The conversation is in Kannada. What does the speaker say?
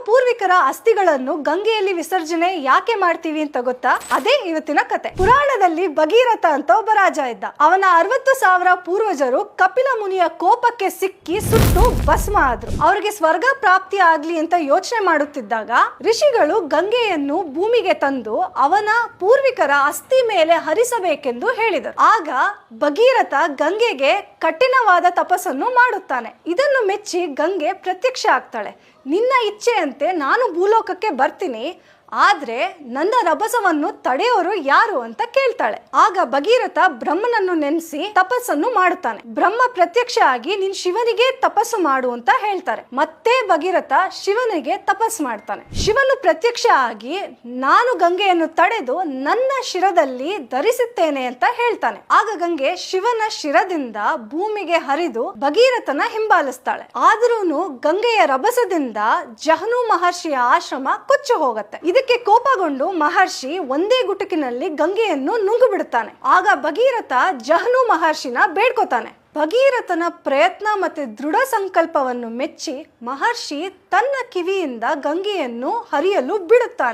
ಪೂರ್ವಿಕರ ಅಸ್ಥಿಗಳನ್ನು ಗಂಗೆಯಲ್ಲಿ ವಿಸರ್ಜನೆ ಯಾಕೆ ಮಾಡ್ತೀವಿ ಅಂತ ಗೊತ್ತಾ? ಅದೇ ಇವತ್ತಿನ ಕತೆ. ಪುರಾಣದಲ್ಲಿ ಭಗೀರಥ ಅಂತ ಒಬ್ಬ ರಾಜ ಇದ್ದ. ಅವನ 60,000 ಪೂರ್ವಜರು ಕಪಿಲ ಮುನಿಯ ಕೋಪಕ್ಕೆ ಸಿಕ್ಕಿ ಸುಟ್ಟು ಭಸ್ಮ ಆದ್ರು. ಅವರಿಗೆ ಸ್ವರ್ಗ ಪ್ರಾಪ್ತಿ ಆಗ್ಲಿ ಅಂತ ಯೋಚನೆ ಮಾಡುತ್ತಿದ್ದಾಗ ಋಷಿಗಳು ಗಂಗೆಯನ್ನು ಭೂಮಿಗೆ ತಂದು ಅವನ ಪೂರ್ವಿಕರ ಅಸ್ಥಿ ಮೇಲೆ ಹರಿಸಬೇಕೆಂದು ಹೇಳಿದರು. ಆಗ ಭಗೀರಥ ಗಂಗೆಗೆ ಕಠಿಣವಾದ ತಪಸ್ಸನ್ನು ಮಾಡುತ್ತಾನೆ. ಇದನ್ನು ಮೆಚ್ಚಿ ಗಂಗೆ ಪ್ರತ್ಯಕ್ಷ ಆಗ್ತಾಳೆ. ನಿನ್ನ ಇಚ್ಛೆಯಂತೆ ನಾನು ಭೂಲೋಕಕ್ಕೆ ಬರ್ತೀನಿ, ಆದ್ರೆ ನನ್ನ ರಭಸವನ್ನು ತಡೆಯೋರು ಯಾರು ಅಂತ ಕೇಳ್ತಾಳೆ. ಆಗ ಭಗೀರಥ ಬ್ರಹ್ಮನನ್ನು ನೆನೆಸಿ ತಪಸ್ಸನ್ನು ಮಾಡುತ್ತಾನೆ. ಬ್ರಹ್ಮ ಪ್ರತ್ಯಕ್ಷ ಆಗಿ ನೀನ್ ಶಿವನಿಗೆ ತಪಸ್ಸು ಮಾಡು ಅಂತ ಹೇಳ್ತಾರೆ. ಮತ್ತೆ ಭಗೀರಥ ಶಿವನಿಗೆ ತಪಸ್ಸು ಮಾಡ್ತಾನೆ. ಶಿವನು ಪ್ರತ್ಯಕ್ಷ ಆಗಿ ನಾನು ಗಂಗೆಯನ್ನು ತಡೆದು ನನ್ನ ಶಿರದಲ್ಲಿ ಧರಿಸುತ್ತೇನೆ ಅಂತ ಹೇಳ್ತಾನೆ. ಆಗ ಗಂಗೆ ಶಿವನ ಶಿರದಿಂದ ಭೂಮಿಗೆ ಹರಿದು ಭಗೀರಥನ ಹಿಂಬಾಲಿಸ್ತಾಳೆ. ಆದ್ರೂನು ಗಂಗೆಯ ರಭಸದಿಂದ ಜಹನು ಮಹರ್ಷಿಯ ಆಶ್ರಮ ಕೊಚ್ಚಿ ಹೋಗುತ್ತೆ. ಇದಕ್ಕೆ ಕೋಪಗೊಂಡು ಮಹರ್ಷಿ ಒಂದೇ ಗುಟುಕಿನಲ್ಲಿ ಗಂಗೆಯನ್ನು ನುಂಗು ಬಿಡುತ್ತಾನೆ. ಆಗ ಭಗೀರಥ ಜಹನು ಮಹರ್ಷಿನ ಬೇಡ್ಕೋತಾನೆ. ಭಗೀರಥನ ಪ್ರಯತ್ನ ಮತ್ತೆ ದೃಢ ಸಂಕಲ್ಪವನ್ನು ಮೆಚ್ಚಿ ಮಹರ್ಷಿ ತನ್ನ ಕಿವಿಯಿಂದ ಗಂಗೆಯನ್ನು ಹರಿಯಲು ಬಿಡುತ್ತಾನೆ.